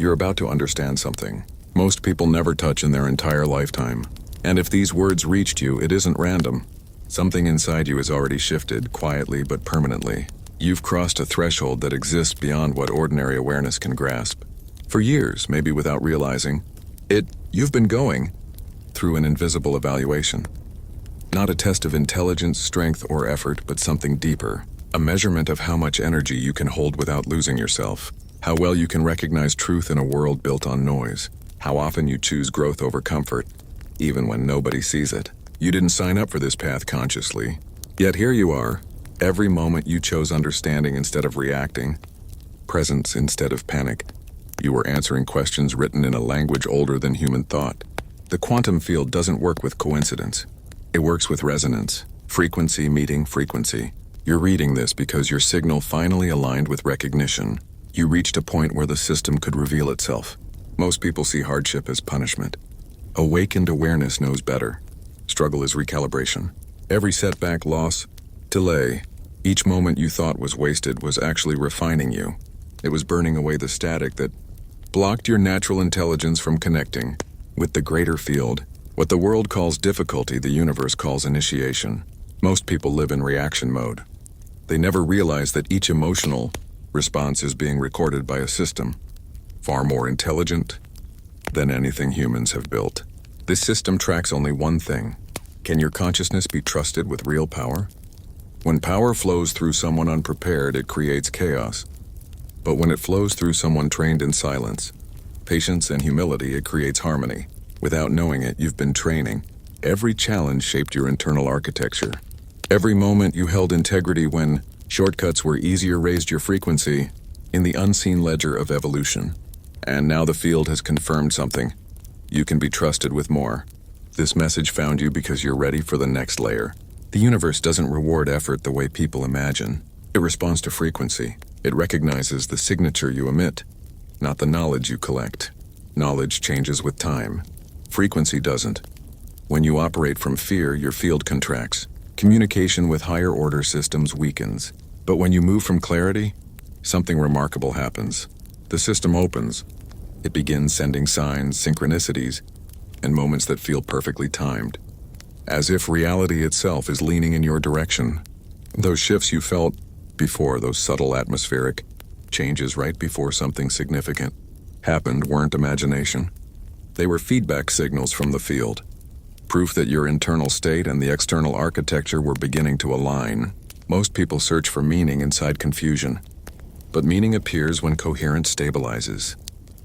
You're about to understand something most people never touch in their entire lifetime. And if these words reached you, it isn't random. Something inside you has already shifted, quietly but permanently. You've crossed a threshold that exists beyond what ordinary awareness can grasp. For years, maybe without realizing it, you've been going through an invisible evaluation. Not a test of intelligence, strength, or effort, but something deeper. A measurement of how much energy you can hold without losing yourself. How well you can recognize truth in a world built on noise. How often you choose growth over comfort, even when nobody sees it. You didn't sign up for this path consciously. Yet here you are. Every moment you chose understanding instead of reacting. Presence instead of panic. You were answering questions written in a language older than human thought. The quantum field doesn't work with coincidence. It works with resonance. Frequency meeting frequency. You're reading this because your signal finally aligned with recognition. You reached a point where the system could reveal itself. Most people see hardship as punishment. Awakened awareness knows better. Struggle is recalibration. Every setback, loss, delay, each moment you thought was wasted was actually refining you. It was burning away the static that blocked your natural intelligence from connecting with the greater field. What the world calls difficulty, the universe calls initiation. Most people live in reaction mode. They never realize that each emotional response is being recorded by a system far more intelligent than anything humans have built. This system tracks only one thing. Can your consciousness be trusted with real power? When power flows through someone unprepared, it creates chaos. But when it flows through someone trained in silence, patience, and humility, it creates harmony. Without knowing it, you've been training. Every challenge shaped your internal architecture. Every moment you held integrity when shortcuts were easier raised your frequency in the unseen ledger of evolution. And now the field has confirmed something. You can be trusted with more. This message found you because you're ready for the next layer. The universe doesn't reward effort the way people imagine. It responds to frequency. It recognizes the signature you emit, not the knowledge you collect. Knowledge changes with time. Frequency doesn't. When you operate from fear, your field contracts. Communication with higher order systems weakens. But when you move from clarity, something remarkable happens. The system opens. It begins sending signs, synchronicities, and moments that feel perfectly timed. As if reality itself is leaning in your direction. Those shifts you felt before, those subtle atmospheric changes right before something significant happened, weren't imagination. They were feedback signals from the field. Proof that your internal state and the external architecture were beginning to align. Most people search for meaning inside confusion. But meaning appears when coherence stabilizes.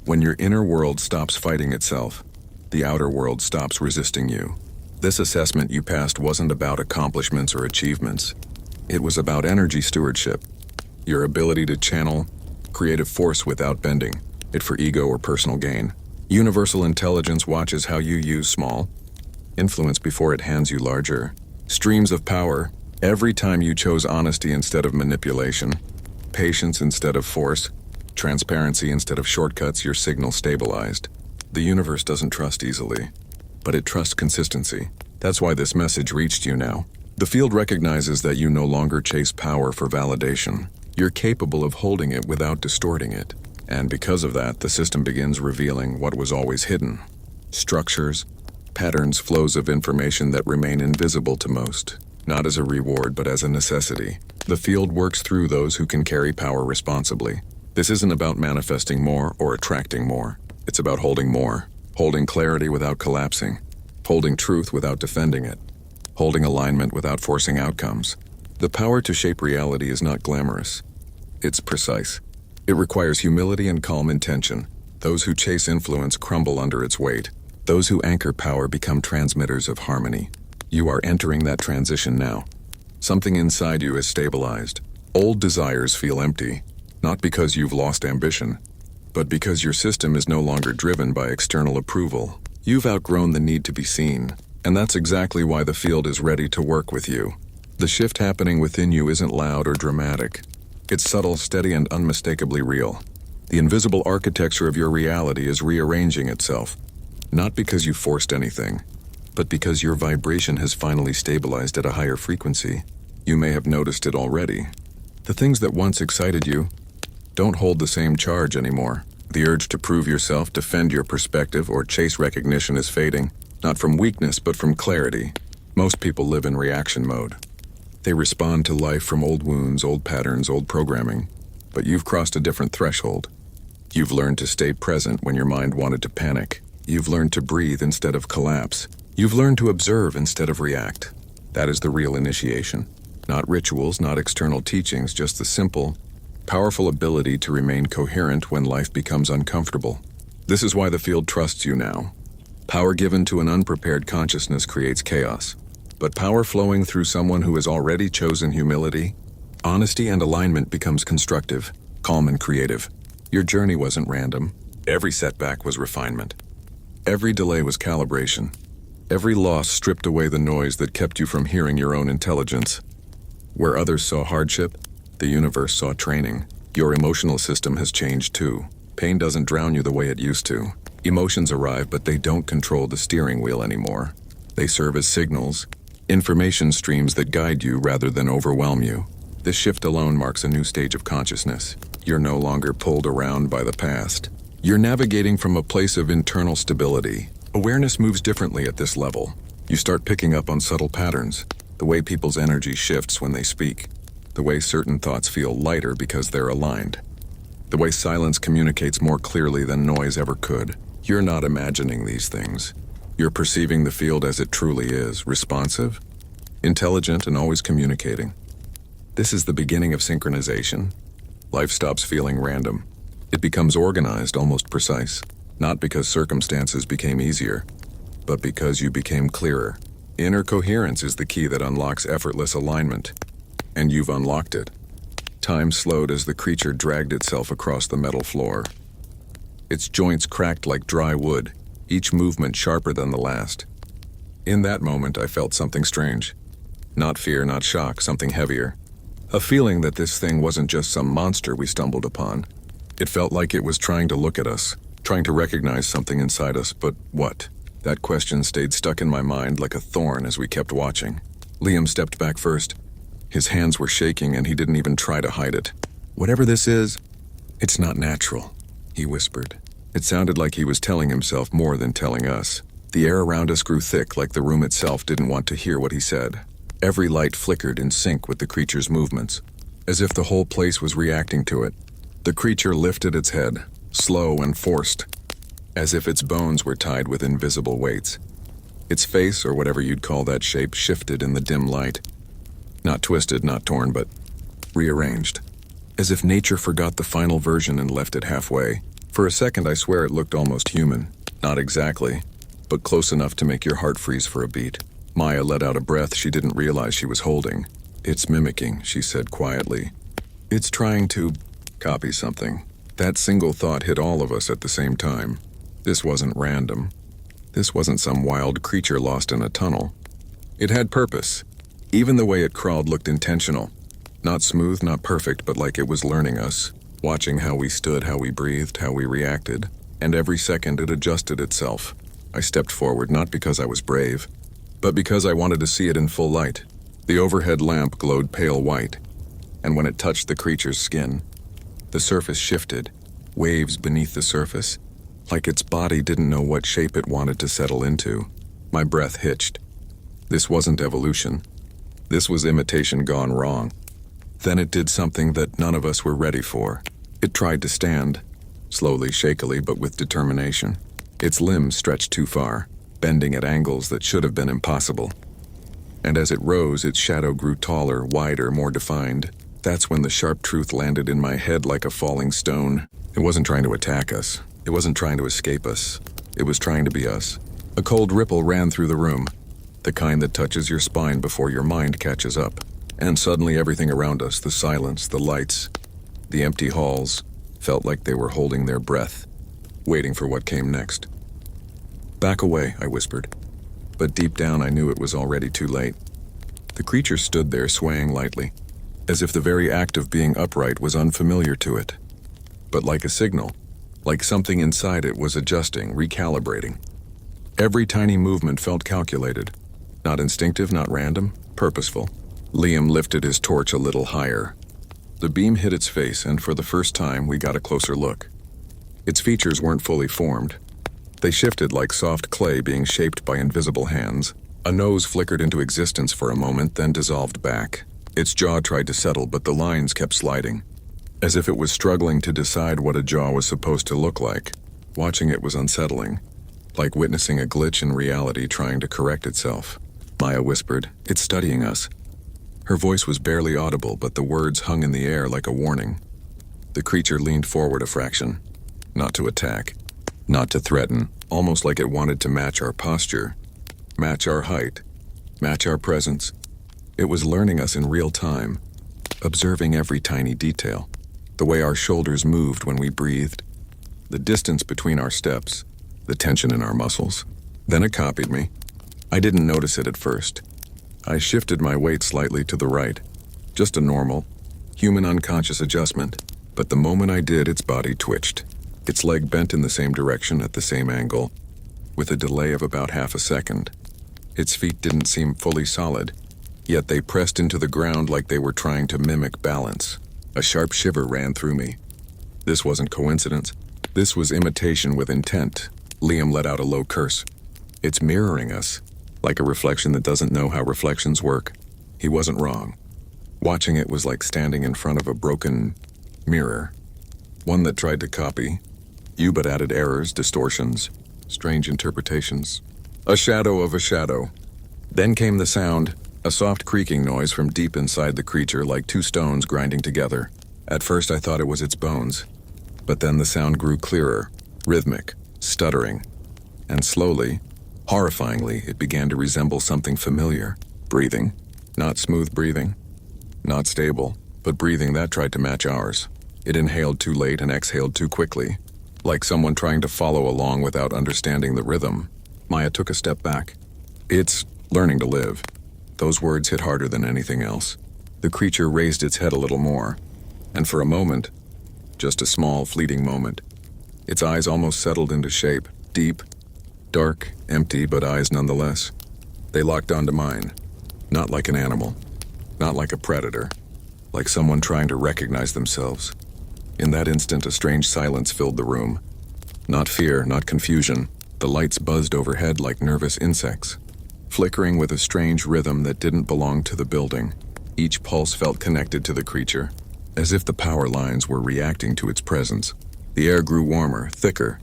When your inner world stops fighting itself, the outer world stops resisting you. This assessment you passed wasn't about accomplishments or achievements. It was about energy stewardship. Your ability to channel creative force without bending it for ego or personal gain. Universal intelligence watches how you use small influence before it hands you larger streams of power. Every time you chose honesty instead of manipulation, patience instead of force, transparency instead of shortcuts, your signal stabilized. The universe doesn't trust easily, but it trusts consistency. That's why this message reached you now. The field recognizes that you no longer chase power for validation. You're capable of holding it without distorting it. And because of that, the system begins revealing what was always hidden. Structures, patterns, flows of information that remain invisible to most. Not as a reward, but as a necessity. The field works through those who can carry power responsibly. This isn't about manifesting more or attracting more. It's about holding more. Holding clarity without collapsing. Holding truth without defending it. Holding alignment without forcing outcomes. The power to shape reality is not glamorous. It's precise. It requires humility and calm intention. Those who chase influence crumble under its weight. Those who anchor power become transmitters of harmony. You are entering that transition now. Something inside you is stabilized. Old desires feel empty, not because you've lost ambition, but because your system is no longer driven by external approval. You've outgrown the need to be seen, and that's exactly why the field is ready to work with you. The shift happening within you isn't loud or dramatic. It's subtle, steady, and unmistakably real. The invisible architecture of your reality is rearranging itself, not because you forced anything, but because your vibration has finally stabilized at a higher frequency. You may have noticed it already. The things that once excited you don't hold the same charge anymore. The urge to prove yourself, defend your perspective, or chase recognition is fading, not from weakness but from clarity. Most people live in reaction mode. They respond to life from old wounds, old patterns, old programming. But you've crossed a different threshold. You've learned to stay present when your mind wanted to panic. You've learned to breathe instead of collapse. You've learned to observe instead of react. That is the real initiation. Not rituals, not external teachings, just the simple, powerful ability to remain coherent when life becomes uncomfortable. This is why the field trusts you now. Power given to an unprepared consciousness creates chaos. But power flowing through someone who has already chosen humility, honesty, and alignment becomes constructive, calm, and creative. Your journey wasn't random. Every setback was refinement. Every delay was calibration. Every loss stripped away the noise that kept you from hearing your own intelligence. Where others saw hardship, the universe saw training. Your emotional system has changed too. Pain doesn't drown you the way it used to. Emotions arrive, but they don't control the steering wheel anymore. They serve as signals, information streams that guide you rather than overwhelm you. This shift alone marks a new stage of consciousness. You're no longer pulled around by the past. You're navigating from a place of internal stability. Awareness moves differently at this level. You start picking up on subtle patterns, the way people's energy shifts when they speak, the way certain thoughts feel lighter because they're aligned, the way silence communicates more clearly than noise ever could. You're not imagining these things. You're perceiving the field as it truly is, responsive, intelligent, and always communicating. This is the beginning of synchronization. Life stops feeling random. It becomes organized, almost precise, not because circumstances became easier, but because you became clearer. Inner coherence is the key that unlocks effortless alignment, and you've unlocked it. Time slowed as the creature dragged itself across the metal floor. Its joints cracked like dry wood, each movement sharper than the last. In that moment, I felt something strange. Not fear, not shock, something heavier. A feeling that this thing wasn't just some monster we stumbled upon. It felt like it was trying to look at us, trying to recognize something inside us, but what? That question stayed stuck in my mind like a thorn as we kept watching. Liam stepped back first. His hands were shaking and he didn't even try to hide it. "Whatever this is, it's not natural," he whispered. It sounded like he was telling himself more than telling us. The air around us grew thick, like the room itself didn't want to hear what he said. Every light flickered in sync with the creature's movements, as if the whole place was reacting to it. The creature lifted its head, slow and forced, as if its bones were tied with invisible weights. Its face, or whatever you'd call that shape, shifted in the dim light. Not twisted, not torn, but rearranged. As if nature forgot the final version and left it halfway. For a second, I swear it looked almost human. Not exactly, but close enough to make your heart freeze for a beat. Maya let out a breath she didn't realize she was holding. "It's mimicking," she said quietly. "It's trying to copy something." That single thought hit all of us at the same time. This wasn't random. This wasn't some wild creature lost in a tunnel. It had purpose. Even the way it crawled looked intentional. Not smooth, not perfect, but like it was learning us, watching how we stood, how we breathed, how we reacted, and every second it adjusted itself. I stepped forward, not because I was brave, but because I wanted to see it in full light. The overhead lamp glowed pale white, and when it touched the creature's skin, the surface shifted, waves beneath the surface, like its body didn't know what shape it wanted to settle into. My breath hitched. This wasn't evolution. This was imitation gone wrong. Then it did something that none of us were ready for. It tried to stand, slowly, shakily, but with determination. Its limbs stretched too far, bending at angles that should have been impossible. And as it rose, its shadow grew taller, wider, more defined. That's when the sharp truth landed in my head like a falling stone. It wasn't trying to attack us. It wasn't trying to escape us. It was trying to be us. A cold ripple ran through the room, the kind that touches your spine before your mind catches up. And suddenly everything around us, the silence, the lights, the empty halls, felt like they were holding their breath, waiting for what came next. "Back away," I whispered. But deep down I knew it was already too late. The creature stood there swaying lightly, as if the very act of being upright was unfamiliar to it. But like a signal, like something inside it was adjusting, recalibrating. Every tiny movement felt calculated. Not instinctive, not random, purposeful. Liam lifted his torch a little higher. The beam hit its face, and for the first time we got a closer look. Its features weren't fully formed. They shifted like soft clay being shaped by invisible hands. A nose flickered into existence for a moment, then dissolved back. Its jaw tried to settle, but the lines kept sliding, as if it was struggling to decide what a jaw was supposed to look like. Watching it was unsettling, like witnessing a glitch in reality trying to correct itself. Maya whispered, "It's studying us." Her voice was barely audible, but the words hung in the air like a warning. The creature leaned forward a fraction, not to attack, not to threaten, almost like it wanted to match our posture, match our height, match our presence. It was learning us in real time, observing every tiny detail, the way our shoulders moved when we breathed, the distance between our steps, the tension in our muscles. Then it copied me. I didn't notice it at first. I shifted my weight slightly to the right, just a normal, human unconscious adjustment, but the moment I did, its body twitched. Its leg bent in the same direction at the same angle, with a delay of about half a second. Its feet didn't seem fully solid, yet they pressed into the ground like they were trying to mimic balance. A sharp shiver ran through me. This wasn't coincidence. This was imitation with intent. Liam let out a low curse. It's mirroring us, like a reflection that doesn't know how reflections work. He wasn't wrong. Watching it was like standing in front of a broken mirror, one that tried to copy you but added errors, distortions, strange interpretations. A shadow of a shadow. Then came the sound, a soft creaking noise from deep inside the creature, like two stones grinding together. At first I thought it was its bones, but then the sound grew clearer, rhythmic, stuttering, and slowly, horrifyingly, it began to resemble something familiar. Breathing. Not smooth breathing, not stable, but breathing that tried to match ours. It inhaled too late and exhaled too quickly, like someone trying to follow along without understanding the rhythm. Maya took a step back. It's learning to live. Those words hit harder than anything else. The creature raised its head a little more, and for a moment, just a small, fleeting moment, its eyes almost settled into shape, deep, dark, empty, but eyes nonetheless. They locked onto mine, not like an animal, not like a predator, like someone trying to recognize themselves. In that instant, a strange silence filled the room. Not fear, not confusion. The lights buzzed overhead like nervous insects, flickering with a strange rhythm that didn't belong to the building. Each pulse felt connected to the creature, as if the power lines were reacting to its presence. The air grew warmer, thicker,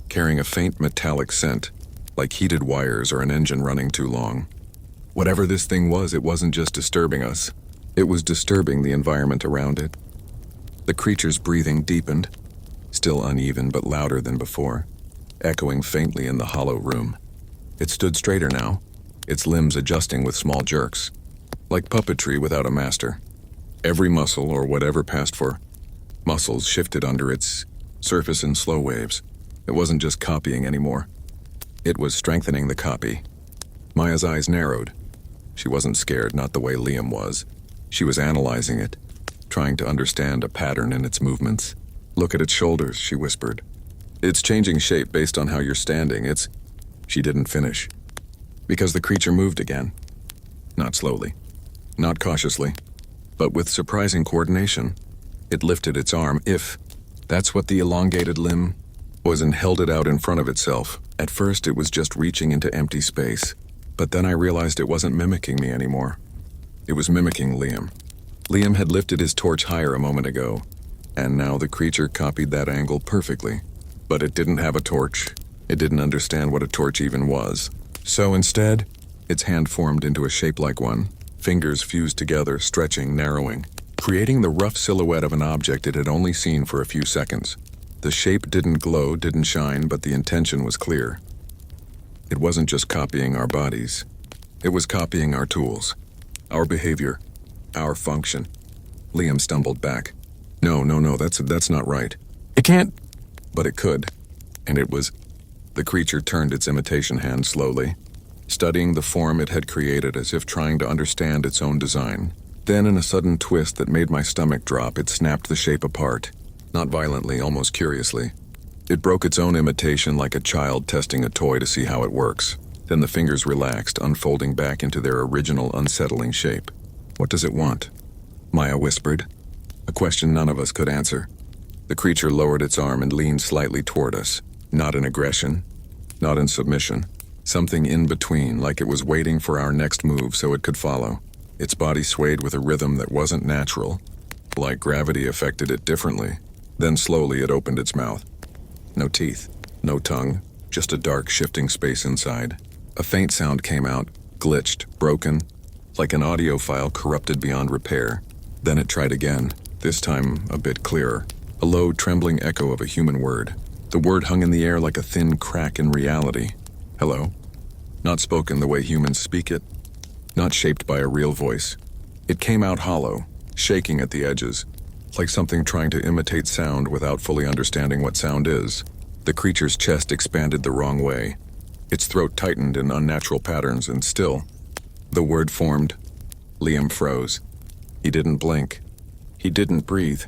carrying a faint metallic scent, like heated wires or an engine running too long. Whatever this thing was, it wasn't just disturbing us. It was disturbing the environment around it. The creature's breathing deepened, still uneven but louder than before, echoing faintly in the hollow room. It stood straighter now, its limbs adjusting with small jerks, like puppetry without a master. Every muscle, or whatever passed for muscles, shifted under its surface in slow waves. It wasn't just copying anymore. It was strengthening the copy. Maya's eyes narrowed. She wasn't scared, not the way Liam was. She was analyzing it, trying to understand a pattern in its movements. "Look at its shoulders," she whispered. "It's changing shape based on how you're standing. She didn't finish, because the creature moved again. Not slowly, not cautiously, but with surprising coordination. It lifted its arm, if that's what the elongated limb was, and held it out in front of itself. At first it was just reaching into empty space, but then I realized it wasn't mimicking me anymore. It was mimicking Liam. Liam had lifted his torch higher a moment ago, and now the creature copied that angle perfectly. But it didn't have a torch. It didn't understand what a torch even was. So instead, its hand formed into a shape-like one. Fingers fused together, stretching, narrowing, creating the rough silhouette of an object it had only seen for a few seconds. The shape didn't glow, didn't shine, but the intention was clear. It wasn't just copying our bodies. It was copying our tools, our behavior, our function. Liam stumbled back. No, that's not right. It can't. But it could. And it was. The creature turned its imitation hand slowly, studying the form it had created as if trying to understand its own design. Then, in a sudden twist that made my stomach drop, it snapped the shape apart. Not violently, almost curiously. It broke its own imitation like a child testing a toy to see how it works. Then the fingers relaxed, unfolding back into their original unsettling shape. "What does it want?" Maya whispered. A question none of us could answer. The creature lowered its arm and leaned slightly toward us. Not in aggression, not in submission. Something in between, like it was waiting for our next move so it could follow. Its body swayed with a rhythm that wasn't natural, like gravity affected it differently. Then slowly it opened its mouth. No teeth, no tongue, just a dark, shifting space inside. A faint sound came out, glitched, broken, like an audio file corrupted beyond repair. Then it tried again, this time a bit clearer. A low, trembling echo of a human word. The word hung in the air like a thin crack in reality. Hello? Not spoken the way humans speak it. Not shaped by a real voice. It came out hollow, shaking at the edges, like something trying to imitate sound without fully understanding what sound is. The creature's chest expanded the wrong way. Its throat tightened in unnatural patterns, and still, the word formed. Liam froze. He didn't blink. He didn't breathe.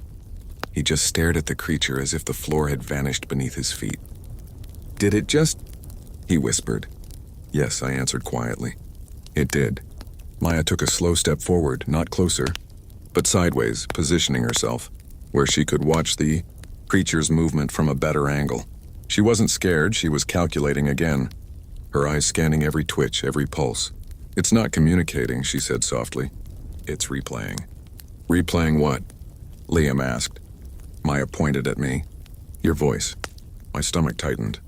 He just stared at the creature as if the floor had vanished beneath his feet. Did it just? He whispered. Yes, I answered quietly. It did. Maya took a slow step forward, not closer, but sideways, positioning herself, where she could watch the creature's movement from a better angle. She wasn't scared, she was calculating again, her eyes scanning every twitch, every pulse. It's not communicating, she said softly. It's replaying. Replaying what? Liam asked. Maya pointed at me. Your voice. My stomach tightened.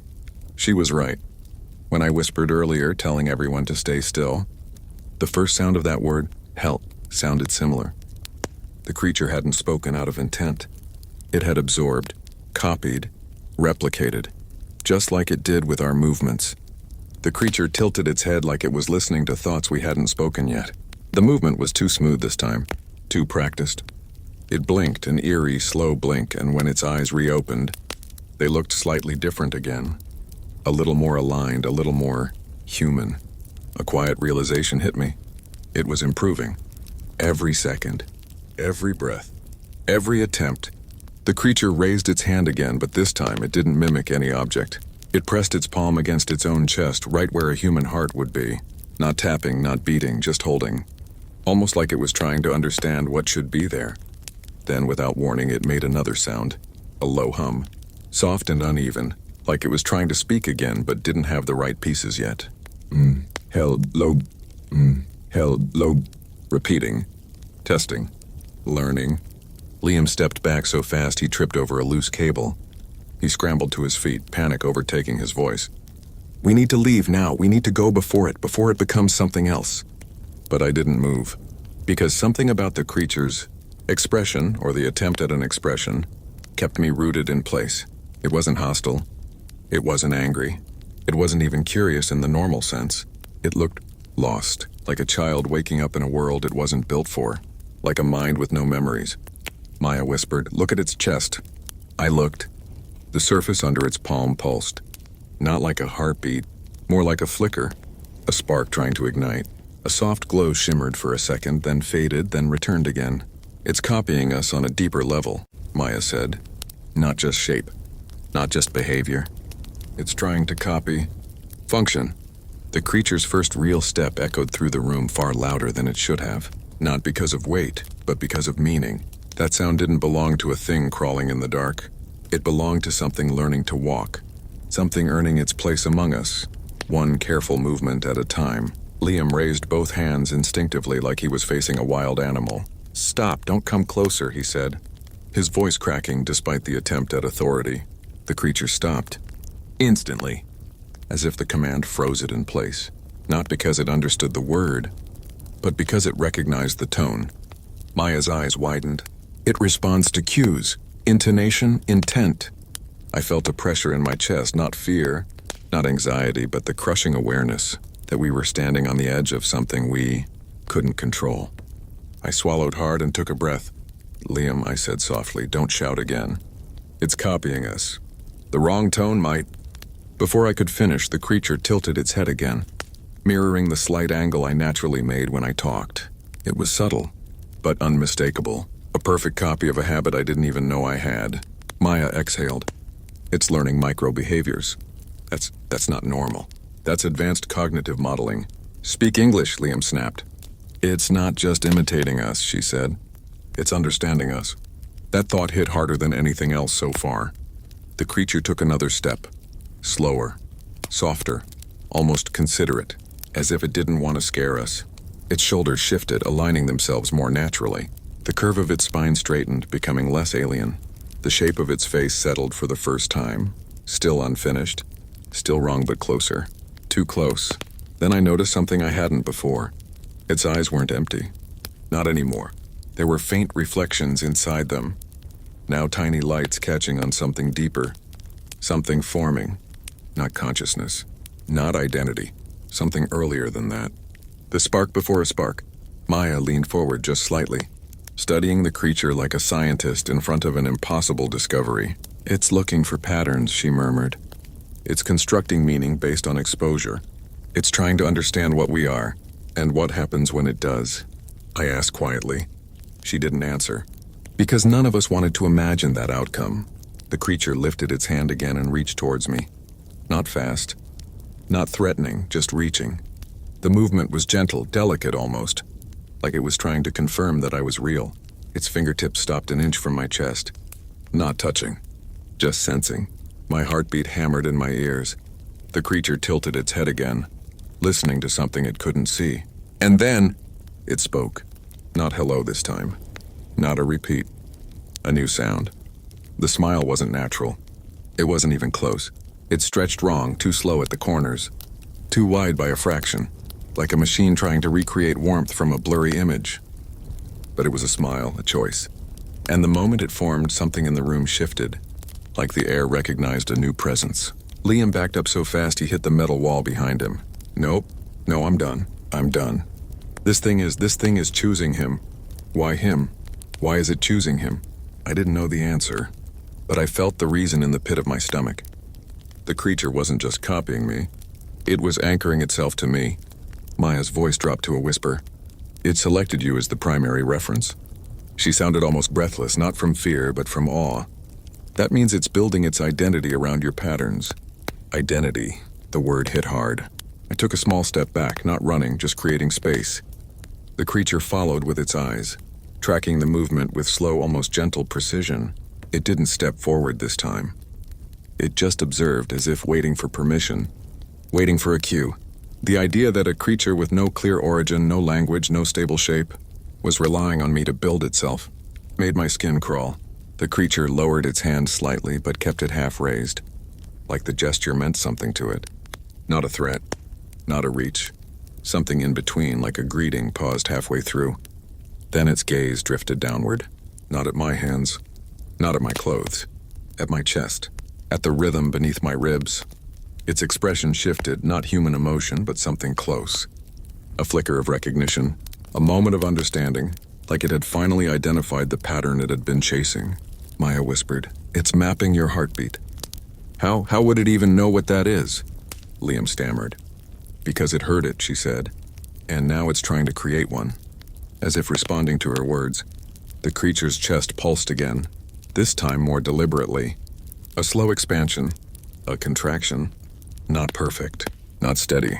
She was right. When I whispered earlier, telling everyone to stay still, the first sound of that word, help, sounded similar. The creature hadn't spoken out of intent. It had absorbed, copied, replicated, just like it did with our movements. The creature tilted its head like it was listening to thoughts we hadn't spoken yet. The movement was too smooth this time, too practiced. It blinked, an eerie, slow blink, and when its eyes reopened, they looked slightly different again. A little more aligned, a little more human. A quiet realization hit me. It was improving. Every second, every breath, every attempt. The creature raised its hand again, but this time it didn't mimic any object. It pressed its palm against its own chest, right where a human heart would be. Not tapping, not beating, just holding. Almost like it was trying to understand what should be there. Then, without warning, it made another sound. A low hum. Soft and uneven, like it was trying to speak again but didn't have the right pieces yet. Hello. Hello. Repeating. Testing. Learning. Liam stepped back so fast he tripped over a loose cable. He scrambled to his feet, panic overtaking his voice. We need to leave now. We need to go before it becomes something else. But I didn't move, because something about the creature's expression, or the attempt at an expression, kept me rooted in place. It wasn't hostile. It wasn't angry. It wasn't even curious in the normal sense. It looked lost, like a child waking up in a world it wasn't built for, like a mind with no memories. Maya whispered, "Look at its chest." I looked. The surface under its palm pulsed. Not like a heartbeat, more like a flicker, a spark trying to ignite. A soft glow shimmered for a second, then faded, then returned again. It's copying us on a deeper level, Maya said. Not just shape, not just behavior. It's trying to copy function. The creature's first real step echoed through the room far louder than it should have. Not because of weight, but because of meaning. That sound didn't belong to a thing crawling in the dark. It belonged to something learning to walk. Something earning its place among us. One careful movement at a time. Liam raised both hands instinctively like he was facing a wild animal. "Stop, don't come closer," he said, his voice cracking despite the attempt at authority. The creature stopped. Instantly. As if the command froze it in place. Not because it understood the word, but because it recognized the tone. Maya's eyes widened. It responds to cues. Intonation, intent. I felt a pressure in my chest, not fear, not anxiety, but the crushing awareness that we were standing on the edge of something we couldn't control. I swallowed hard and took a breath. "Liam," I said softly, "don't shout again. It's copying us. The wrong tone might..." Before I could finish, the creature tilted its head again, mirroring the slight angle I naturally made when I talked. It was subtle, but unmistakable. A perfect copy of a habit I didn't even know I had. Maya exhaled. "It's learning micro-behaviors. That's not normal. That's advanced cognitive modeling." "Speak English," Liam snapped. "It's not just imitating us," she said. "It's understanding us. That thought hit harder than anything else so far. The creature took another step. Slower. Softer. Almost considerate. As if it didn't want to scare us. Its shoulders shifted, aligning themselves more naturally. The curve of its spine straightened, becoming less alien. The shape of its face settled for the first time. Still unfinished. Still wrong but closer. Too close. Then I noticed something I hadn't before. Its eyes weren't empty. Not anymore. There were faint reflections inside them. Now tiny lights catching on something deeper. Something forming. Not consciousness. Not identity. Something earlier than that. The spark before a spark. Maya leaned forward just slightly, studying the creature like a scientist in front of an impossible discovery. It's looking for patterns, she murmured. It's constructing meaning based on exposure. It's trying to understand what we are, and what happens when it does. I asked quietly. She didn't answer. Because none of us wanted to imagine that outcome. The creature lifted its hand again and reached towards me. Not fast. Not threatening, just reaching. The movement was gentle, delicate almost, like it was trying to confirm that I was real. Its fingertips stopped an inch from my chest. Not touching, just sensing. My heartbeat hammered in my ears. The creature tilted its head again, listening to something it couldn't see. And then, it spoke. Not hello this time. Not a repeat. A new sound. The smile wasn't natural. It wasn't even close. It stretched wrong, too slow at the corners. Too wide by a fraction. Like a machine trying to recreate warmth from a blurry image. But it was a smile, a choice. And the moment it formed, something in the room shifted. Like the air recognized a new presence. Liam backed up so fast he hit the metal wall behind him. Nope. No, I'm done. I'm done. This thing is choosing him. Why him? Why is it choosing him? I didn't know the answer, but I felt the reason in the pit of my stomach. The creature wasn't just copying me. It was anchoring itself to me. Maya's voice dropped to a whisper. It selected you as the primary reference. She sounded almost breathless, not from fear, but from awe. That means it's building its identity around your patterns. Identity. The word hit hard. I took a small step back, not running, just creating space. The creature followed with its eyes, tracking the movement with slow, almost gentle precision. It didn't step forward this time. It just observed, as if waiting for permission, waiting for a cue. The idea that a creature with no clear origin, no language, no stable shape, was relying on me to build itself, made my skin crawl. The creature lowered its hand slightly, but kept it half raised, like the gesture meant something to it. Not a threat, not a reach. Something in between, like a greeting, paused halfway through. Then its gaze drifted downward, not at my hands, not at my clothes, at my chest, at the rhythm beneath my ribs. Its expression shifted, not human emotion, but something close. A flicker of recognition, a moment of understanding, like it had finally identified the pattern it had been chasing. Maya whispered, "It's mapping your heartbeat." How would it even know what that is? Liam stammered. Because it heard it, she said, and now it's trying to create one. As if responding to her words, the creature's chest pulsed again, this time more deliberately. A slow expansion, a contraction, not perfect, not steady,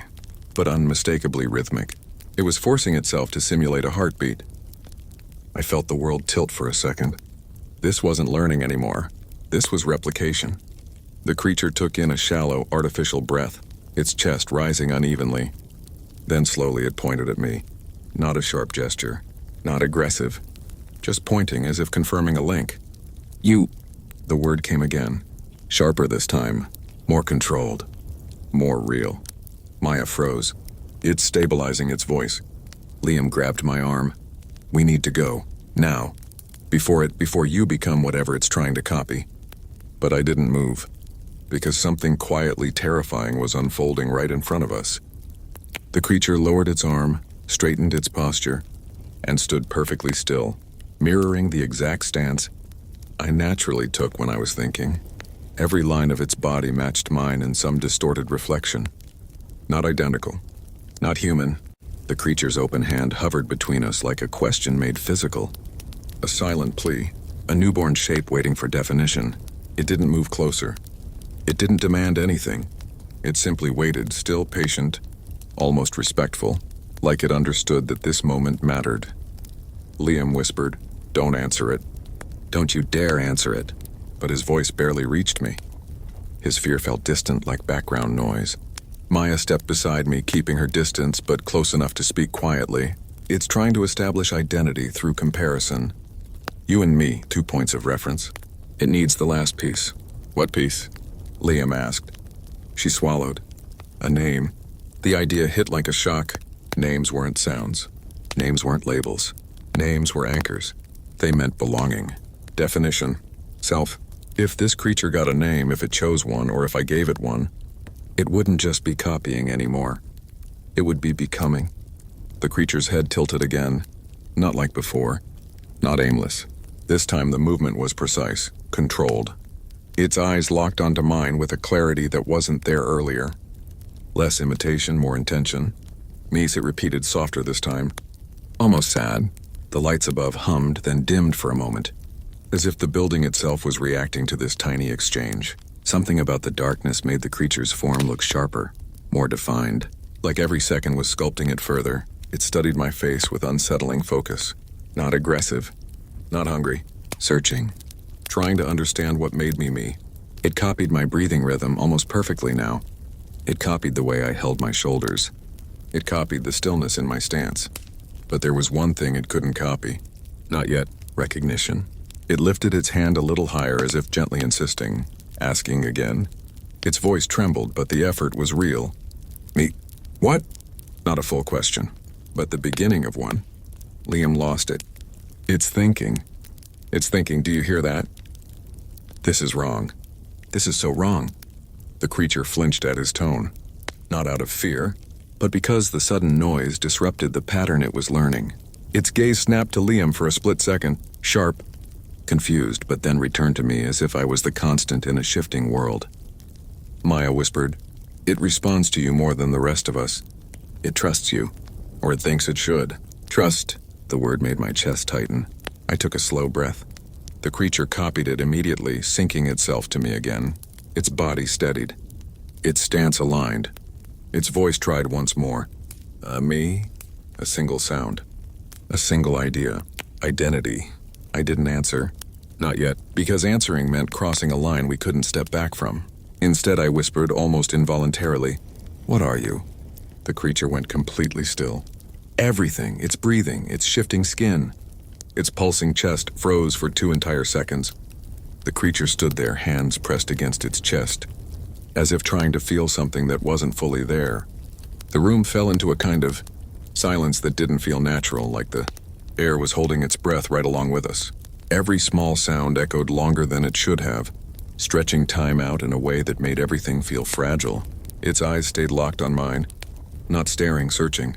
but unmistakably rhythmic. It was forcing itself to simulate a heartbeat. I felt the world tilt for a second. This wasn't learning anymore. This was replication. The creature took in a shallow, artificial breath, its chest rising unevenly. Then slowly it pointed at me. Not a sharp gesture, not aggressive, just pointing as if confirming a link. You. The word came again, sharper this time, more controlled, more real. Maya froze. It's stabilizing its voice. Liam grabbed my arm. We need to go, now, before you become whatever it's trying to copy. But I didn't move, because something quietly terrifying was unfolding right in front of us. The creature lowered its arm, straightened its posture, and stood perfectly still, mirroring the exact stance I naturally took when I was thinking. Every line of its body matched mine in some distorted reflection. Not identical, not human. The creature's open hand hovered between us like a question made physical. A silent plea, a newborn shape waiting for definition. It didn't move closer. It didn't demand anything. It simply waited, still patient, almost respectful, like it understood that this moment mattered. Liam whispered, "Don't answer it. Don't you dare answer it. But his voice barely reached me. His fear felt distant like background noise. Maya stepped beside me, keeping her distance but close enough to speak quietly. It's trying to establish identity through comparison. You and me, 2 points of reference. It needs the last piece. What piece? Liam asked. She swallowed. A name. The idea hit like a shock. Names weren't sounds. Names weren't labels. Names were anchors. They meant belonging. Definition. Self. If this creature got a name, if it chose one, or if I gave it one, it wouldn't just be copying anymore. It would be becoming. The creature's head tilted again. Not like before. Not aimless. This time the movement was precise, controlled. Its eyes locked onto mine with a clarity that wasn't there earlier. Less imitation, more intention. Mies, it repeated softer this time. Almost sad. The lights above hummed, then dimmed for a moment. As if the building itself was reacting to this tiny exchange. Something about the darkness made the creature's form look sharper, more defined. Like every second was sculpting it further. It studied my face with unsettling focus. Not aggressive. Not hungry. Searching. Trying to understand what made me me. It copied my breathing rhythm almost perfectly now. It copied the way I held my shoulders. It copied the stillness in my stance. But there was one thing it couldn't copy. Not yet. Recognition. It lifted its hand a little higher as if gently insisting, asking again. Its voice trembled, but the effort was real. Me. What? Not a full question, but the beginning of one. Liam lost it. It's thinking. It's thinking, do you hear that? This is wrong. This is so wrong. The creature flinched at his tone. Not out of fear, but because the sudden noise disrupted the pattern it was learning. Its gaze snapped to Liam for a split second, sharp, confused, but then returned to me as if I was the constant in a shifting world. Maya whispered, "It responds to you more than the rest of us. It trusts you, or it thinks it should. Trust." The word made my chest tighten. I took a slow breath. The creature copied it immediately, sinking itself to me again. Its body steadied. Its stance aligned. Its voice tried once more. Me? A single sound. A single idea. Identity. I didn't answer. Not yet, because answering meant crossing a line we couldn't step back from. Instead, I whispered almost involuntarily, "What are you?" The creature went completely still. Everything, its breathing, its shifting skin, its pulsing chest froze for 2 entire seconds. The creature stood there, hands pressed against its chest, as if trying to feel something that wasn't fully there. The room fell into a kind of silence that didn't feel natural, like the air was holding its breath right along with us. Every small sound echoed longer than it should have, stretching time out in a way that made everything feel fragile. Its eyes stayed locked on mine, not staring, searching,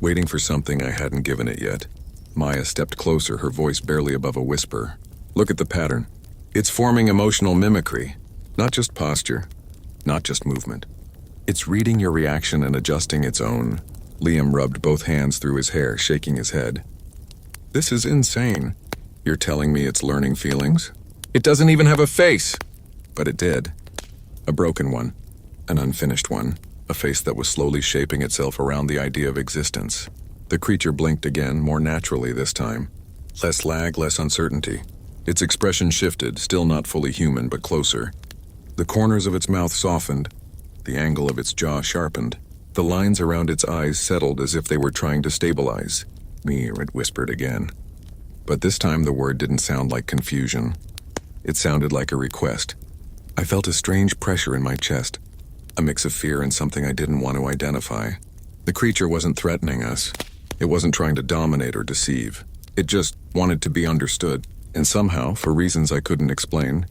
waiting for something I hadn't given it yet. Maya stepped closer, her voice barely above a whisper. "Look at the pattern. It's forming emotional mimicry, not just posture, not just movement. It's reading your reaction and adjusting its own." Liam rubbed both hands through his hair, shaking his head. "This is insane. You're telling me it's learning feelings? It doesn't even have a face!" But it did. A broken one. An unfinished one. A face that was slowly shaping itself around the idea of existence. The creature blinked again, more naturally this time. Less lag, less uncertainty. Its expression shifted, still not fully human, but closer. The corners of its mouth softened. The angle of its jaw sharpened. The lines around its eyes settled as if they were trying to stabilize. "Me," it whispered again. But this time the word didn't sound like confusion. It sounded like a request. I felt a strange pressure in my chest. A mix of fear and something I didn't want to identify. The creature wasn't threatening us. It wasn't trying to dominate or deceive. It just wanted to be understood. And somehow, for reasons I couldn't explain,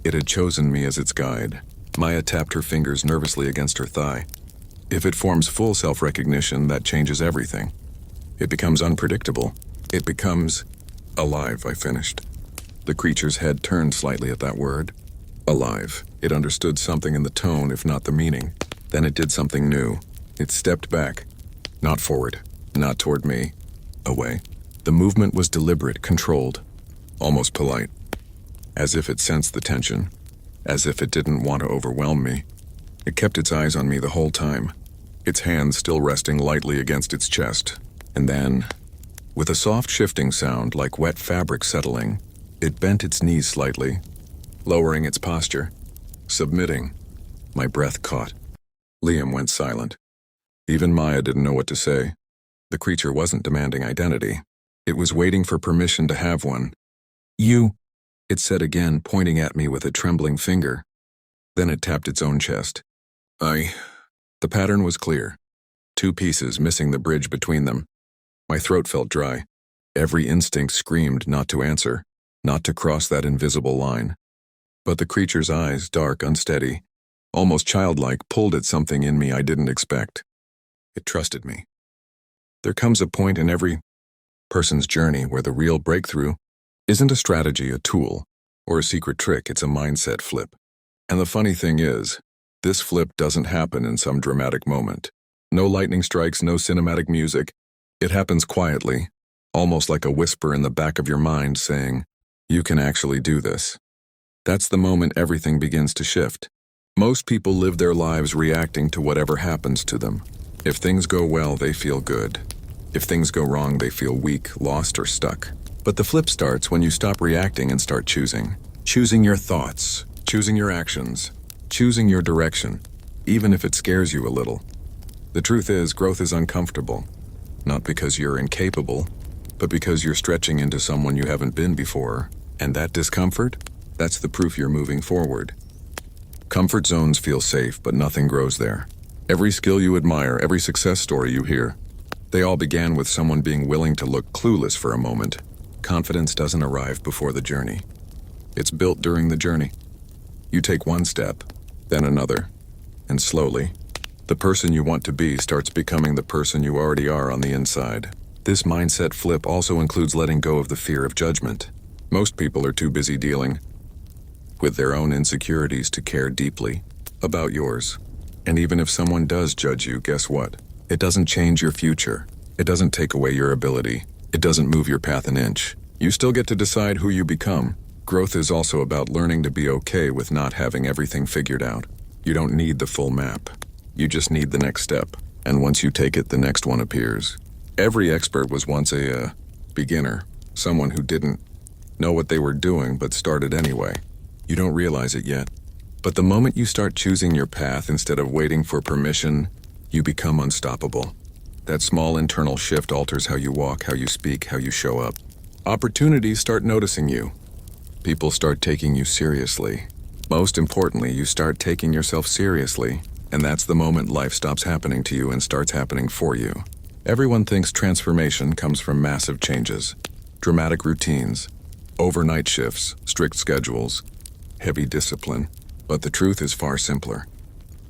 it had chosen me as its guide. Maya tapped her fingers nervously against her thigh. If it forms full self-recognition, that changes everything. It becomes unpredictable. It becomes alive, I finished. The creature's head turned slightly at that word. Alive. It understood something in the tone, if not the meaning. Then it did something new. It stepped back. Not forward. Not toward me. Away. The movement was deliberate, controlled. Almost polite. As if it sensed the tension. As if it didn't want to overwhelm me. It kept its eyes on me the whole time. Its hands still resting lightly against its chest. And then, with a soft shifting sound like wet fabric settling, It bent its knees slightly, lowering its posture, submitting. My breath caught. Liam went silent. Even Maya didn't know what to say. The creature wasn't demanding identity. It was waiting for permission to have one. You, it said again, pointing at me with a trembling finger. Then it tapped its own chest. The pattern was clear. 2 pieces missing the bridge between them. My throat felt dry. Every instinct screamed not to answer, not to cross that invisible line. But the creature's eyes, dark, unsteady, almost childlike, pulled at something in me I didn't expect. It trusted me. There comes a point in every person's journey where the real breakthrough isn't a strategy, a tool, or a secret trick, it's a mindset flip. And the funny thing is, this flip doesn't happen in some dramatic moment. No lightning strikes, no cinematic music. It happens quietly, almost like a whisper in the back of your mind saying, you can actually do this. That's the moment everything begins to shift. Most people live their lives reacting to whatever happens to them. If things go well, they feel good. If things go wrong, they feel weak, lost, or stuck. But the flip starts when you stop reacting and start choosing. Choosing your thoughts, choosing your actions, choosing your direction, even if it scares you a little. The truth is, growth is uncomfortable. Not because you're incapable, but because you're stretching into someone you haven't been before. And that discomfort? That's the proof you're moving forward. Comfort zones feel safe, but nothing grows there. Every skill you admire, every success story you hear, they all began with someone being willing to look clueless for a moment. Confidence doesn't arrive before the journey. It's built during the journey. You take one step, then another, and slowly, the person you want to be starts becoming the person you already are on the inside. This mindset flip also includes letting go of the fear of judgment. Most people are too busy dealing with their own insecurities to care deeply about yours. And even if someone does judge you, guess what? It doesn't change your future. It doesn't take away your ability. It doesn't move your path an inch. You still get to decide who you become. Growth is also about learning to be okay with not having everything figured out. You don't need the full map. You just need the next step. And once you take it, the next one appears. Every expert was once a beginner, someone who didn't know what they were doing but started anyway. You don't realize it yet. But the moment you start choosing your path instead of waiting for permission, you become unstoppable. That small internal shift alters how you walk, how you speak, how you show up. Opportunities start noticing you. People start taking you seriously. Most importantly, you start taking yourself seriously, and that's the moment life stops happening to you and starts happening for you. Everyone thinks transformation comes from massive changes, dramatic routines, overnight shifts, strict schedules, heavy discipline. But the truth is far simpler.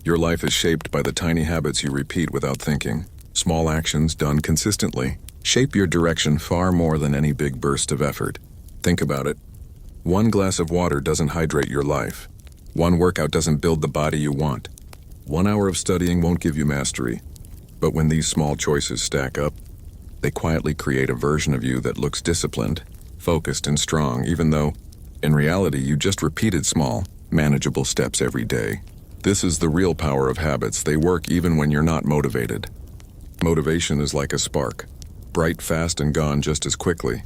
Your life is shaped by the tiny habits you repeat without thinking. Small actions done consistently shape your direction far more than any big burst of effort. Think about it. One glass of water doesn't hydrate your life. One workout doesn't build the body you want. 1 hour of studying won't give you mastery. But when these small choices stack up, they quietly create a version of you that looks disciplined, focused, and strong, even though, in reality, you just repeated small, manageable steps every day. This is the real power of habits. They work even when you're not motivated. Motivation is like a spark, bright, fast, and gone just as quickly.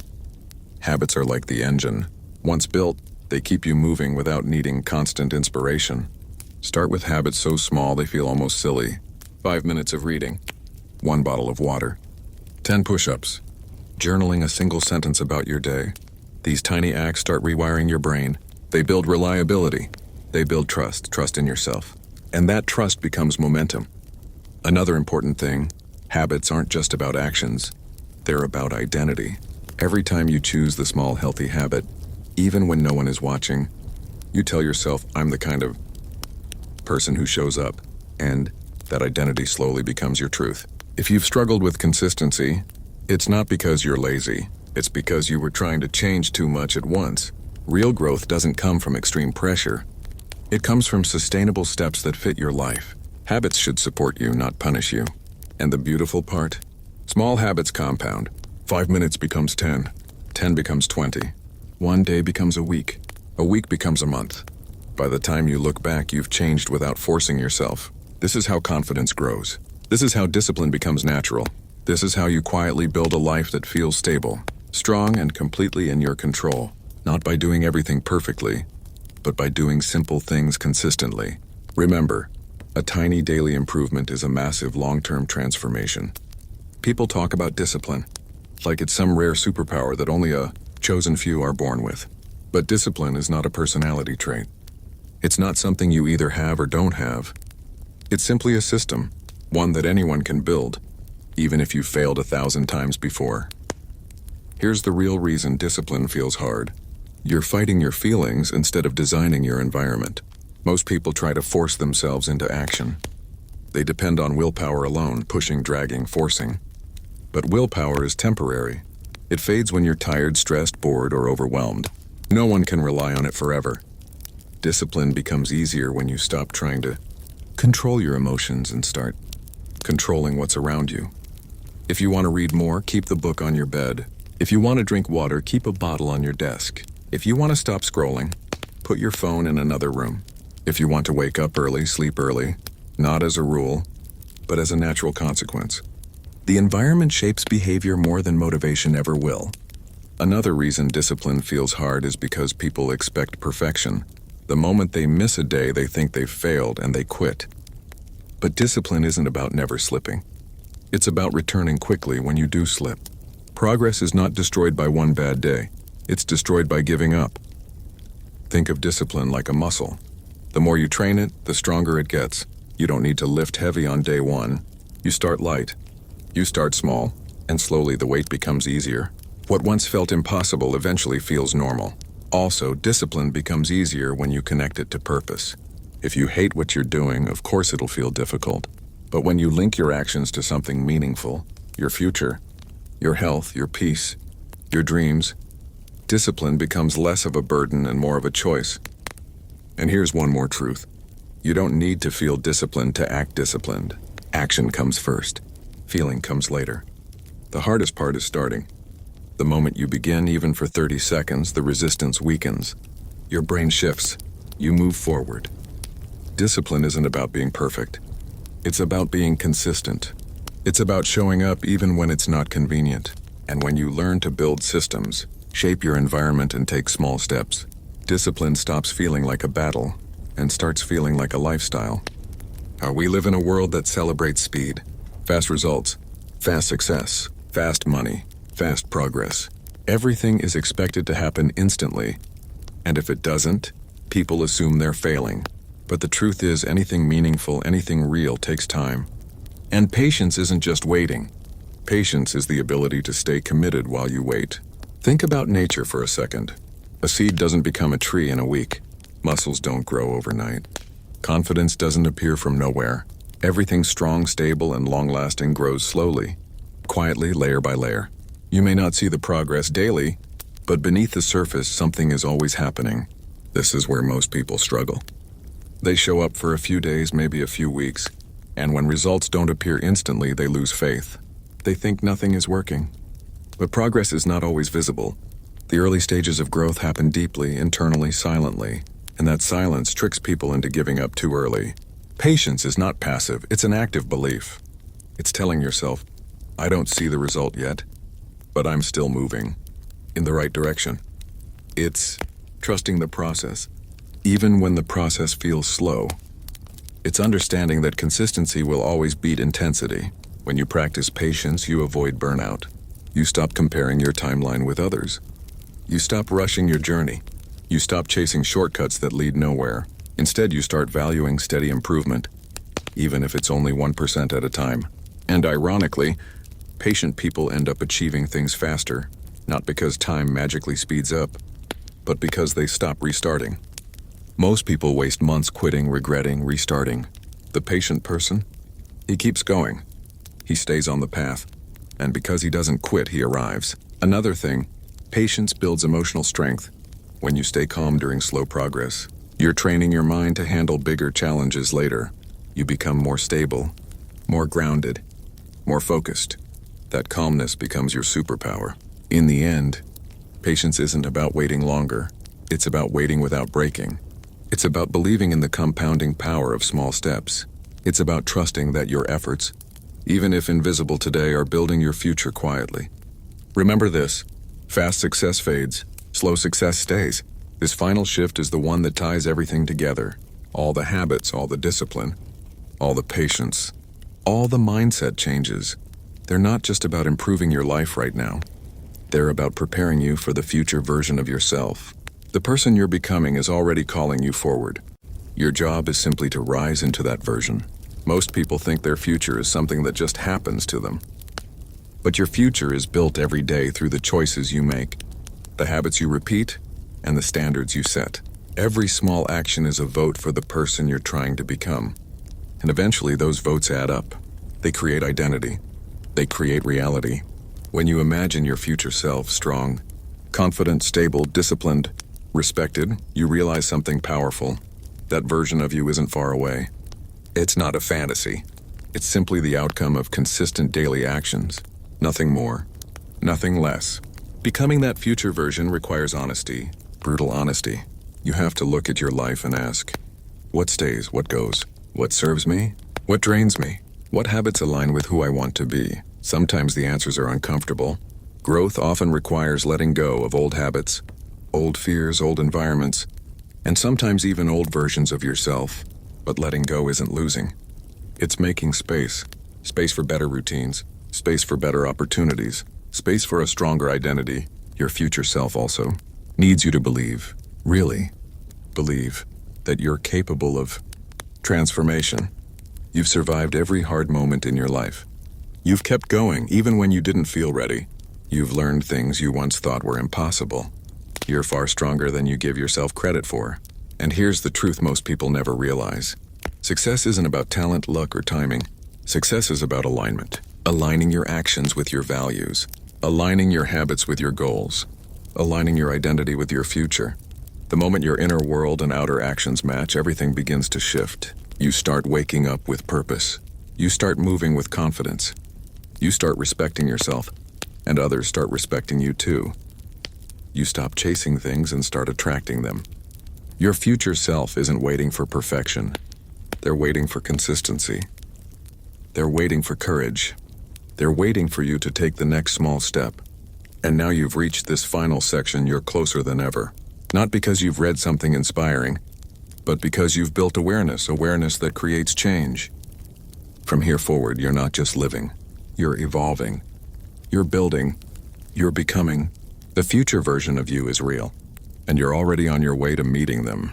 Habits are like the engine. Once built, they keep you moving without needing constant inspiration. Start with habits so small they feel almost silly. 5 minutes of reading, 1 bottle of water, 10 push-ups, journaling a single sentence about your day. These tiny acts start rewiring your brain. They build reliability. They build trust in yourself. And that trust becomes momentum. Another important thing, habits aren't just about actions. They're about identity. Every time you choose the small, healthy habit, even when no one is watching, you tell yourself, I'm the kind of person who shows up, and that identity slowly becomes your truth. If you've struggled with consistency, it's not because you're lazy. It's because you were trying to change too much at once. Real growth doesn't come from extreme pressure. It comes from sustainable steps that fit your life. Habits should support you, not punish you. And the beautiful part? Small habits compound. 5 minutes becomes 10. 10 becomes 20. 1 day becomes a week. A week becomes a month. By the time you look back, you've changed without forcing yourself. This is how confidence grows. This is how discipline becomes natural. This is how you quietly build a life that feels stable, strong, and completely in your control. Not by doing everything perfectly, but by doing simple things consistently. Remember, a tiny daily improvement is a massive long-term transformation. People talk about discipline, like it's some rare superpower that only a chosen few are born with. But discipline is not a personality trait. It's not something you either have or don't have. It's simply a system, one that anyone can build, even if you've failed 1,000 times before. Here's the real reason discipline feels hard. You're fighting your feelings instead of designing your environment. Most people try to force themselves into action. They depend on willpower alone, pushing, dragging, forcing. But willpower is temporary. It fades when you're tired, stressed, bored, or overwhelmed. No one can rely on it forever. Discipline becomes easier when you stop trying to control your emotions and start controlling what's around you. If you want to read more, keep the book on your bed. If you want to drink water, keep a bottle on your desk. If you want to stop scrolling, put your phone in another room. If you want to wake up early, sleep early, not as a rule, but as a natural consequence. The environment shapes behavior more than motivation ever will. Another reason discipline feels hard is because people expect perfection. The moment they miss a day, they think they've failed and they quit. But discipline isn't about never slipping. It's about returning quickly when you do slip. Progress is not destroyed by one bad day. It's destroyed by giving up. Think of discipline like a muscle. The more you train it, the stronger it gets. You don't need to lift heavy on day one. You start light. You start small, and slowly the weight becomes easier. What once felt impossible eventually feels normal. Also, discipline becomes easier when you connect it to purpose. If you hate what you're doing, of course it'll feel difficult. But when you link your actions to something meaningful, your future, your health, your peace, your dreams, discipline becomes less of a burden and more of a choice. And here's one more truth. You don't need to feel disciplined to act disciplined. Action comes first. Feeling comes later. The hardest part is starting. The moment you begin, even for 30 seconds, the resistance weakens. Your brain shifts. You move forward. Discipline isn't about being perfect. It's about being consistent. It's about showing up even when it's not convenient. And when you learn to build systems, shape your environment and take small steps, discipline stops feeling like a battle and starts feeling like a lifestyle. We live in a world that celebrates speed, fast results, fast success, fast money, fast progress. Everything is expected to happen instantly, and if it doesn't, people assume they're failing. But the truth is, anything meaningful, anything real takes time. And patience isn't just waiting. Patience is the ability to stay committed while you wait. Think about nature for a second. A seed doesn't become a tree in a week. Muscles don't grow overnight. Confidence doesn't appear from nowhere. Everything strong, stable, and long-lasting grows slowly, quietly, layer by layer. You may not see the progress daily, but beneath the surface, something is always happening. This is where most people struggle. They show up for a few days, maybe a few weeks, and when results don't appear instantly, they lose faith. They think nothing is working. But progress is not always visible. The early stages of growth happen deeply, internally, silently, and that silence tricks people into giving up too early. Patience is not passive, it's an active belief. It's telling yourself, I don't see the result yet, but I'm still moving in the right direction. It's trusting the process, even when the process feels slow. It's understanding that consistency will always beat intensity. When you practice patience, you avoid burnout. You stop comparing your timeline with others. You stop rushing your journey. You stop chasing shortcuts that lead nowhere. Instead, you start valuing steady improvement, even if it's only 1% at a time. And ironically, patient people end up achieving things faster, not because time magically speeds up, but because they stop restarting. Most people waste months quitting, regretting, restarting. The patient person, he keeps going. He stays on the path. And because he doesn't quit, he arrives. Another thing, patience builds emotional strength. When you stay calm during slow progress, you're training your mind to handle bigger challenges later. You become more stable, more grounded, more focused. That calmness becomes your superpower. In the end, patience isn't about waiting longer. It's about waiting without breaking. It's about believing in the compounding power of small steps. It's about trusting that your efforts, even if invisible today, are building your future quietly. Remember this, fast success fades, Slow success stays. This final shift is the one that ties everything together. All the habits, all the discipline, all the patience, all the mindset changes. They're not just about improving your life right now. They're about preparing you for the future version of yourself. The person you're becoming is already calling you forward. Your job is simply to rise into that version. Most people think their future is something that just happens to them. But your future is built every day through the choices you make, the habits you repeat, and the standards you set. Every small action is a vote for the person you're trying to become. And eventually those votes add up. They create identity. They create reality. When you imagine your future self strong, confident, stable, disciplined, respected, you realize something powerful. That version of you isn't far away. It's not a fantasy. It's simply the outcome of consistent daily actions. Nothing more. Nothing less. Becoming that future version requires honesty. Brutal honesty. You have to look at your life and ask, what stays, what goes? What serves me? What drains me? What habits align with who I want to be? Sometimes the answers are uncomfortable. Growth often requires letting go of old habits, old fears, old environments, and sometimes even old versions of yourself. But letting go isn't losing. It's making space. Space for better routines. Space for better opportunities. Space for a stronger identity. Your future self also needs you to believe, really believe, that you're capable of transformation. You've survived every hard moment in your life. You've kept going even when you didn't feel ready. You've learned things you once thought were impossible. You're far stronger than you give yourself credit for. And here's the truth most people never realize. Success isn't about talent, luck, or timing. Success is about alignment. Aligning your actions with your values. Aligning your habits with your goals. Aligning your identity with your future. The moment your inner world and outer actions match, everything begins to shift. You start waking up with purpose. You start moving with confidence. You start respecting yourself, and others start respecting you too. You stop chasing things and start attracting them. Your future self isn't waiting for perfection. They're waiting for consistency. They're waiting for courage. They're waiting for you to take the next small step. And now you've reached this final section, you're closer than ever. Not because you've read something inspiring, but because you've built awareness that creates change. From here forward, you're not just living. You're evolving. You're building. You're becoming. The future version of you is real, and you're already on your way to meeting them.